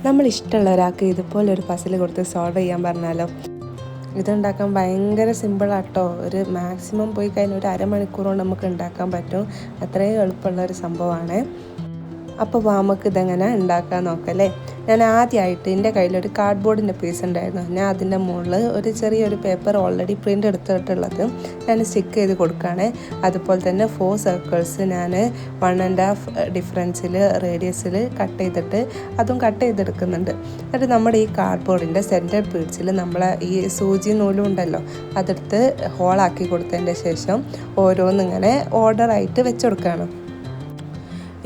നമ്മൾ ഇഷ്ടമുള്ള ഒരാൾക്ക് ഇതുപോലൊരു പസിൽ കൊടുത്ത് സോൾവ് ചെയ്യാൻ പറഞ്ഞാലോ. ഇതുണ്ടാക്കാൻ ഭയങ്കര സിമ്പിളാട്ടോ. ഒരു മാക്സിമം പോയി കഴിഞ്ഞാൽ ഒരു അരമണിക്കൂർ കൊണ്ട് നമുക്ക് ഉണ്ടാക്കാൻ പറ്റും. അത്രയും എളുപ്പമുള്ളൊരു സംഭവമാണ്. അപ്പോൾ നമുക്ക് ഇതെങ്ങനെ ഉണ്ടാക്കാൻ നോക്കല്ലേ. ഞാൻ ആദ്യമായിട്ട് എൻ്റെ കയ്യിലൊരു കാർഡ്ബോർഡിൻ്റെ പീസ് ഉണ്ടായിരുന്നു. ഞാൻ അതിൻ്റെ മുകളിൽ ഒരു ചെറിയൊരു പേപ്പർ ഓൾറെഡി പ്രിൻ്റ് എടുത്തിട്ടുള്ളത് ഞാൻ സ്റ്റിക്ക് ചെയ്ത് കൊടുക്കുകയാണ്. അതുപോലെ തന്നെ 4 സർക്കിൾസ് ഞാൻ 1.5 ഡിഫറൻസിൽ റേഡിയസിൽ കട്ട് ചെയ്തിട്ട് അതും കട്ട് ചെയ്തെടുക്കുന്നുണ്ട്. എന്നിട്ട് നമ്മുടെ ഈ കാർഡ്ബോർഡിൻ്റെ സെൻറ്റർ പീസിൽ നമ്മൾ ഈ സൂചി നൂലും ഉണ്ടല്ലോ അതെടുത്ത് ഹോളാക്കി കൊടുത്തതിൻ്റെ ശേഷം ഓരോന്നിങ്ങനെ ഓർഡറായിട്ട് വെച്ച് കൊടുക്കുകയാണ്.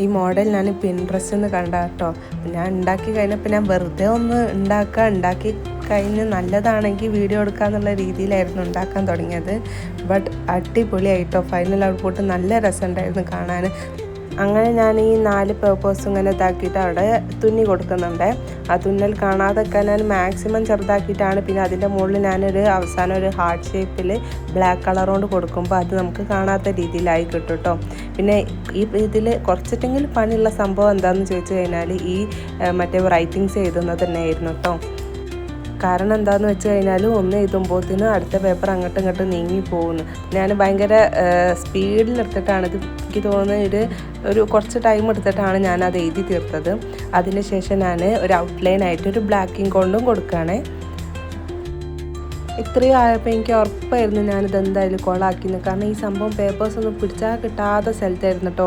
ഈ മോഡൽ ഞാൻ പിൻട്രസ്റ്റിൽ നിന്ന് കണ്ട കേട്ടോ. ഞാൻ ഉണ്ടാക്കി കഴിഞ്ഞപ്പോൾ ഞാൻ വെറുതെ ഒന്ന് ഉണ്ടാക്കി കഴിഞ്ഞ് നല്ലതാണെങ്കിൽ വീഡിയോ എടുക്കാന്നുള്ള രീതിയിലായിരുന്നു ഉണ്ടാക്കാൻ തുടങ്ങിയത്. ബട്ട് അടിപൊളിയായിട്ടോ. ഫൈനൽ ഔട്ട്പുട്ട് നല്ല രസമുണ്ടായിരുന്നു കാണാൻ. അങ്ങനെ ഞാൻ ഈ 4 പേപ്പേഴ്സും ഇങ്ങനെ ഇതാക്കിയിട്ട് അവിടെ തുന്നി കൊടുക്കുന്നുണ്ട്. ആ തുന്നൽ കാണാതൊക്കെ ഞാൻ മാക്സിമം ചെറുതാക്കിയിട്ടാണ്. പിന്നെ അതിൻ്റെ മുകളിൽ ഞാനൊരു അവസാനം ഒരു ഹാർട്ട് ഷേപ്പിൽ ബ്ലാക്ക് കളർ കൊണ്ട് കൊടുക്കുമ്പോൾ അത് നമുക്ക് കാണാത്ത രീതിയിലായി കിട്ടും കേട്ടോ. പിന്നെ ഈ ഇതിൽ കുറച്ചിട്ടെങ്കിലും പണിയുള്ള സംഭവം എന്താണെന്ന് ചോദിച്ചു കഴിഞ്ഞാൽ ഈ മറ്റേ റൈറ്റിങ്സ് എഴുതുന്നത് തന്നെയായിരുന്നു കേട്ടോ. കാരണം എന്താണെന്ന് വെച്ച് കഴിഞ്ഞാൽ ഒന്ന് എഴുതുമ്പോഴത്തേനും അടുത്ത പേപ്പർ അങ്ങോട്ടും ഇങ്ങോട്ടും നീങ്ങി പോകുന്നു. ഞാൻ ഭയങ്കര സ്പീഡിലെടുത്തിട്ടാണ് ഇത്. എനിക്ക് തോന്നുന്നത് ഒരു കുറച്ച് ടൈം എടുത്തിട്ടാണ് ഞാനത് എഴുതി തീർത്തത്. അതിന് ശേഷം ഞാൻ ഒരു ഔട്ട്ലൈനായിട്ട് ഒരു ബ്ലാക്ക് ഇങ്ക് കൊണ്ടും കൊടുക്കുകയാണേ. ഇത്രയും ആയപ്പോൾ എനിക്ക് ഉറപ്പായിരുന്നു ഞാനിത് എന്തായാലും കൊളാക്കിന്ന്. കാരണം ഈ സംഭവം പേപ്പേഴ്സൊന്നും പിടിച്ചാൽ കിട്ടാത്ത സ്ഥലത്തായിരുന്നു കേട്ടോ.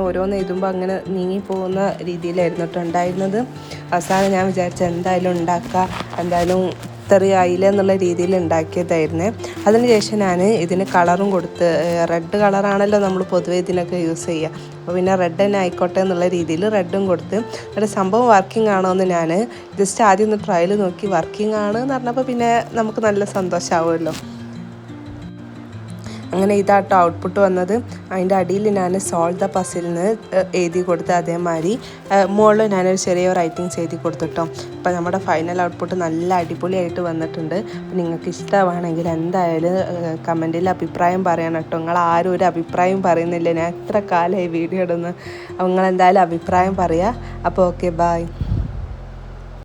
ഓരോന്ന് എഴുതുമ്പോൾ അങ്ങനെ നീങ്ങിപ്പോകുന്ന രീതിയിലായിരുന്നു കേട്ടോ ഉണ്ടായിരുന്നത്. അവസാനം ഞാൻ വിചാരിച്ചു എന്തായാലും ഉണ്ടാക്കുക, എന്തായാലും ഇത്രയായില്ല എന്നുള്ള രീതിയിൽ ഉണ്ടാക്കിയതായിരുന്നേ. അതിനുശേഷം ഞാൻ ഇതിന് കളറും കൊടുത്ത്, റെഡ് കളറാണല്ലോ നമ്മൾ പൊതുവെ ഇതിനൊക്കെ യൂസ് ചെയ്യുക. അപ്പോൾ പിന്നെ റെഡ് തന്നെ ആയിക്കോട്ടെ എന്നുള്ള രീതിയിൽ റെഡും കൊടുത്ത്. എന്നിട്ട് സംഭവം വർക്കിംഗ് ആണോ എന്ന് ഞാൻ ജസ്റ്റ് ആദ്യം ഒന്ന് ട്രയൽ നോക്കി. വർക്കിംഗ് ആണ് എന്ന് പറഞ്ഞപ്പോൾ പിന്നെ നമുക്ക് നല്ല സന്തോഷമാവുമല്ലോ. അങ്ങനെ ഇതാട്ടോ ഔട്ട്പുട്ട് വന്നത്. അതിൻ്റെ അടിയിൽ ഞാൻ സോൾവ് ദ പസിലിന് എഴുതി കൊടുത്ത് അതേമാതിരി മുകളിൽ ഞാനൊരു ചെറിയ റൈറ്റിങ്സ് എഴുതി കൊടുത്തിട്ടോ. അപ്പോൾ നമ്മുടെ ഫൈനൽ ഔട്ട്പുട്ട് നല്ല അടിപൊളിയായിട്ട് വന്നിട്ടുണ്ട്. അപ്പോൾ നിങ്ങൾക്ക് ഇഷ്ടമാണെങ്കിൽ എന്തായാലും കമൻറ്റിൽ അഭിപ്രായം പറയണം കേട്ടോ. നിങ്ങളാരും ഒരു അഭിപ്രായം പറയുന്നില്ല. ഞാൻ എത്ര കാലമായി വീഡിയോ ഇടുന്നു. അപ്പോൾ നിങ്ങളെന്തായാലും അഭിപ്രായം പറയുക. അപ്പോൾ ഓക്കെ, ബൈ.